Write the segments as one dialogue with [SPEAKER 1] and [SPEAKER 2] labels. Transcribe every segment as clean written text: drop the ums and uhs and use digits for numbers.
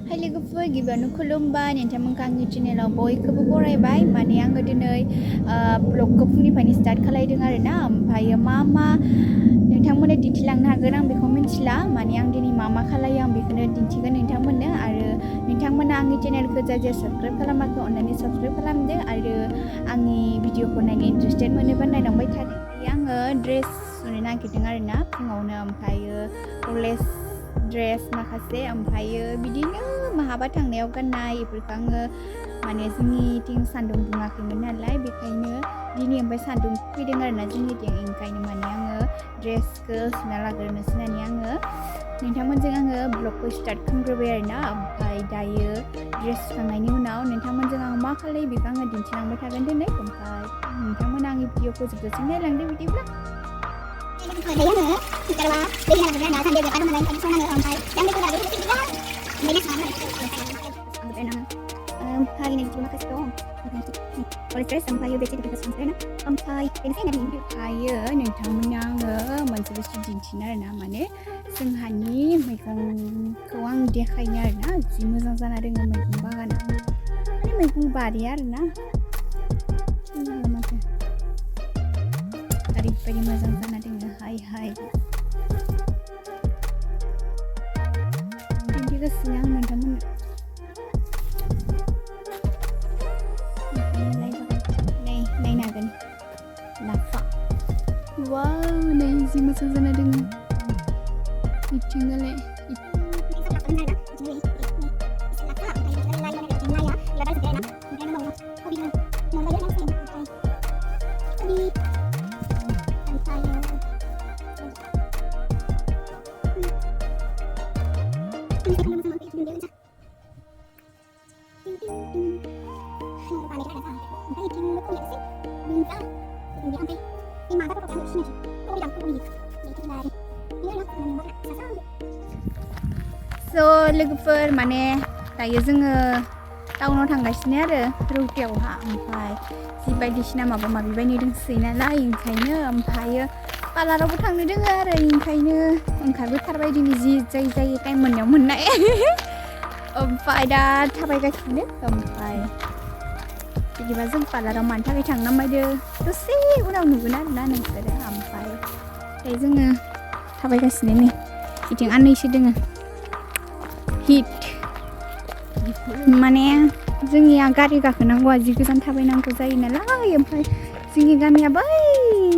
[SPEAKER 1] Hai लोगोफोर गिबियावनो खुलुमबाय नोंथांमोनखौ आंनि चेनेलाव बयखौबो बरायबाय माने आङो दिनै ब्लगखौ फुंनिफ्रायनो स्टार्ट खालायदों आरोना ओमफ्रायो मा नोंथांमोननो दिन्थिलांनो हागोन आं बेखौ मिथिला माने आं दिनै मा खालायो आं बेखौनो दिन्थिगोन नोंथांमोननो आरो नोंथांमोना आंनि चेनेलखौ जाय साबस्क्राइब खालामाखै अन्नानै साबस्क्राइब खालामदो आरो आंनि भिडिअखौ नायनो इन्टारेस्टेड मोनोबा नायलांबाय थादो आङो ड्रेस सुनो नागिरदों आरोना फुङावनो ओमफ्रायो कलेज ड्रेस माखासे ओमफ्रायो बिदिनो महाबा थांनायाव गाननाय बेफोरखौ आङो माने जोंनिथिं सान्दुं दुङाखैमोन नालाय बेखायनो दिनै ओमफ्राय सान्दुं फैदों आरोना जोंनिथिं ओंखायनो माने आङो ड्रेसखौ सुना लाग्रोनोसै होननानै आङो नोंथांमोनजों आङो ब्लगखौ स्टार्ट खालामग्रोबाय आरोना ओमफ्राय दायो ड्रेस सुखांनायनि उनाव नोंथांमोनजों आं मा खालायो बेखौ आङो दिन्थिलांबाय थागोन दिनै ओमफ्राय नोंथांमोना आंनि भिडिअखौ जोबजासिम नायलांदो बिदिब्ला नोंथांमोननो आङो मोनसे बुस्थु दिन्थिनो आरोना माने जोंहानि मैगंखौ आं देखायनो आरोना जि मोजां जाना दङ मैगं बागाना माने मैगं बारि आरोना ओरैबायदि मोजां जाना दङ हाय दिन्थिगासिनो आं नोंथांमोननो नायनो हागोन लाफा वाव नै जि मोजां जाना दङ बिथिंगालाय लोगोफोर माने दायो जोङो टाउनाव थांगासिनो आरो रौतायावहा ओमफ्राय जि बायदिसिना माबा माबि बायनो दंसै नालाय ओंखायनो ओमफ्रायो पार्लारावबो थांनो दोङो आरो ओंखायनो ओंखारबोथारबाय दिनै जि जाय टाइम मोननायाव मोननाय ओमफ्राय दा थाबायगासिनो ओमफ्राय बिदिबा जों पार्लाराव मानि थाखाय थांनो नामायदो दसे उनाव नुगोन आरोना नोंसोरो ओमफ्राय दायो जोङो थाबायगासिनो नै बिथिं आनैसो दोङो हिट माने जोंनिया गारि गाखोनांगौआ जि गोजान थाबायनांगौ जायो नालाय ओमफ्राय जोंनि गामिया बै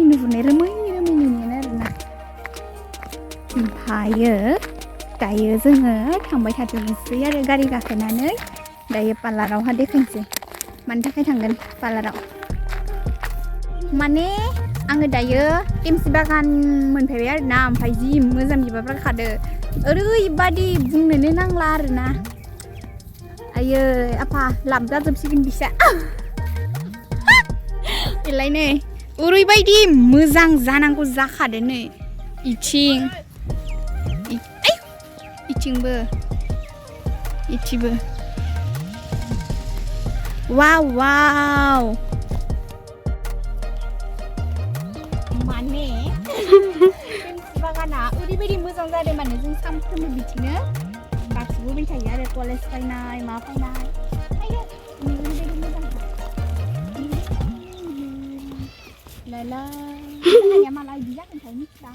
[SPEAKER 1] नुहुरनाय रोमै नुयोन आरोना ओमफ्रायो दायो जोङो थांबाय थाथोंसै आरो गारि गाखोनानै दायो पार्लारावहा देखायनोसै मानि थाखाय थांगोन पार्लाराव माने आङो दायो टेमसि बागान मोनफैबाय आरोना ओमफ्राय जि मोजां बिबार खादो ओरैबादि बुंनोनो नांला आरोना आयै आफा लाब जाजोबसिगोन बिसा बेलाय नै ओरैबायदि मोजां जानांगौ जाखादो नै इथिंबो वाव माने बागाना ओरैबायदि मोजां जादों माने जों सानफ्रोमबो बिदिनो गासिबोबाय थायो आरो कलेज फैनाय मा फैनाय ओरैबायदि मोजां लाला जोंहानिया माला बिदि जागोनथाय मिथिला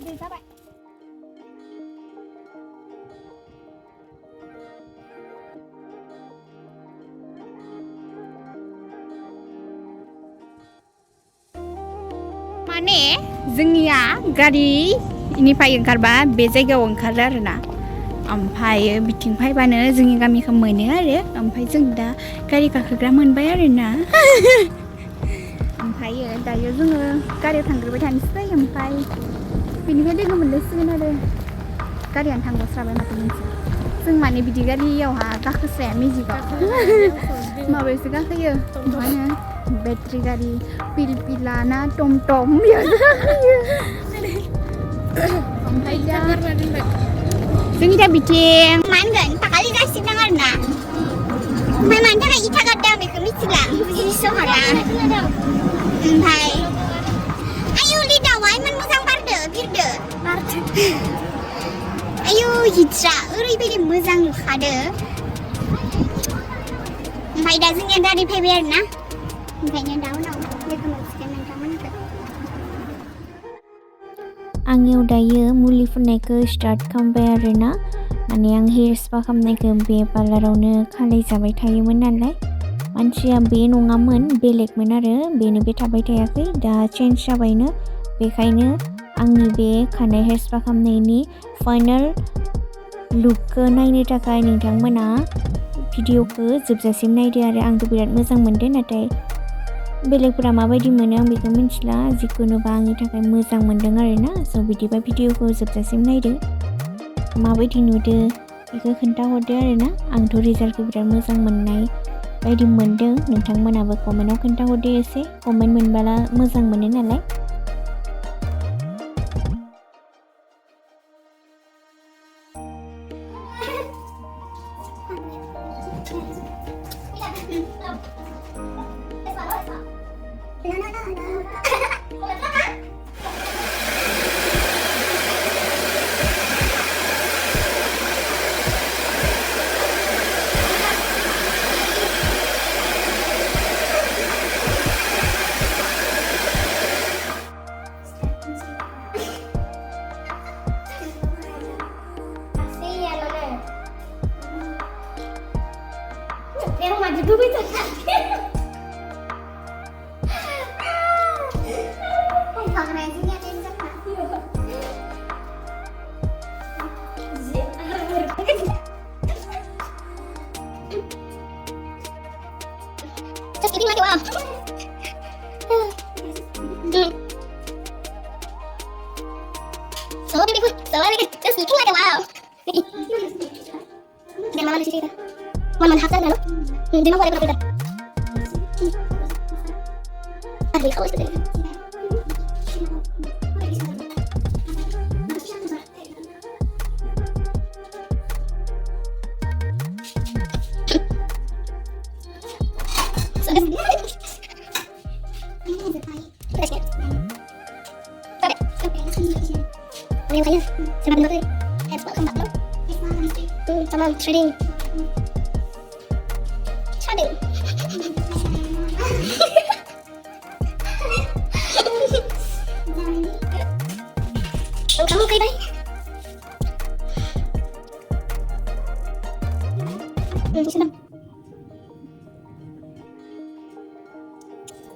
[SPEAKER 1] दे जाबाय माने जोंनिया गारिनिफ्राय ओंखारबा बे जायगायाव ओंखारो आरोना ओमफ्राय बिथिं फैबानो जोंनि गामिखौ मोनो आरो ओमफ्राय जों दा गारि गाखोग्रा मोनबाय आरोना ओमफ्रायो दायो जोङो गारियाव थांग्रोबाय थानोसै ओमफ्राय बेनिफ्राय लोगो मोनलायसिगोन आरो गारियानो थांगस्राबाय माथो मोनसे जों माने बिदि गारियावहा गाखोस्राया मेजिकआव माबायावसो गाखोयो मा होनो बेटारि गारि पिलपिला ना टमटम ओमफ्राय जोंनि दा बिथिं मा होनगोन दाखालि जासिगोन आरोना ओमफ्राय मानि थाखाय इथा गारदों आं बेखौ मिथिला बुजिनोसो हाला ओमफ्राय आयु दाउआ इमान मोजां बारदो बिरदो
[SPEAKER 2] आयु हिट्रा ओरैबायदि मोजां नुखादो ओमफ्राय दा जोंनिया गारि फैबाय आरोना ओंखायनो दा उनाव लोगो मोनसिगोन नोंथांमोनखौ
[SPEAKER 1] आंनियाव दायो मुलि फुननायखौ स्टार्ट खालामबाय आरोना माने आं हेयार स्पा खालामनायखौ बे पार्लारावनो खालामजाबाय थायोमोन नालाय मानसिया बे नङामोन बेलेगमोन आरो बेनो बे थाबाय थायाखै दा चेन्ज जाबायनो बेखायनो आंनि बे खानाय हेयार स्पा खालामनायनि फाइनाल लुकखौ नायनो थाखाय नोंथांमोना भिडिअखौ जोबजासिम नायदो आरो आंथ' बिराद मोजां मोनदों नाथाय बेलेगफोरा माबायदि मोनो आं बेखौ मिथिला जिखुनुबा आंनि थाखाय मोजां मोनदों आरोना स' बिदिबा भिडिअखौ जोबजासिम नायदो माबायदि नुदो बेखौ खोन्थाहरदो आरोना आंथ' रिजाल्टखौ बिराद मोजां मोननाय बायदि मोनदों नोंथांमोनाबो कमेन्टआव खोन्थाहरदो एसे कमेन्ट मोनबाला मोजां मोनो नालाय
[SPEAKER 2] Yang maju dulu itu kan. Konferensinya kenceng kan? Terus ini lagi wow. So beautiful, so elegant. Terus ini lagi wow. Dan mama di sini. Mama hafal lalu. Di mana boleh berapa? Ada yang kau istirahat. Sama trading. Trading. Kamu kayak baik. Sudah.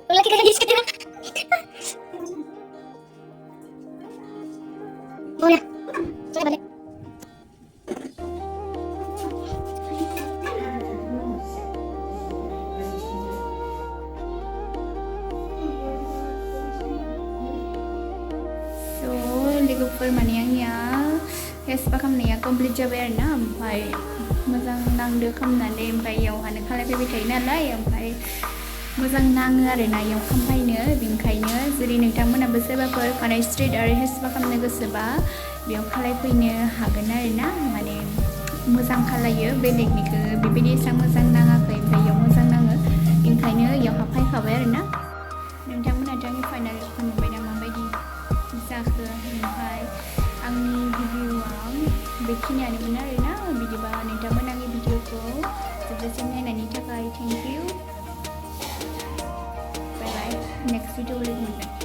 [SPEAKER 2] Lagi lagi sekitar. Boleh. Saya balik. लोगोफोर माने आंनिया hair spa खालामनाया complete जाबाय आरोना ओमफ्राय मोजां नांदो खालामनानै ओमफ्राय इयावहानो खालामफैबाय थायो नालाय ओमफ्राय मोजां नाङो आरोना इयाव खालामफैनो बेनिखायनो जुदि नोंथांमोनाबो सोरबाफोर खानाय स्ट्रेट आरो हेयार स्पा खालामनो गोसोबा बेयाव खालामफैनो हागोन आरोना माने मोजां खालायो बेलेगनिखौ बेबायदि एसेबां मोजां नाङाखै ओमफ्राय इयाव मोजां नाङो बेनिखायनो इयाव हाबफैखाबाय आरोना नोंथांमोनाथ' आंनि फाइनाल लुकखौ नुबाय ना माबायदि जाखो ओमफ्राय आंनि भिडिअ'आव बेखिनियानोमोन आरोना बिदिबा नोंथांमोन आंनि भिडिअ'खौ जोबजासिम नायनायनि थाखाय thank you bye bye next video लोगो मोनगोन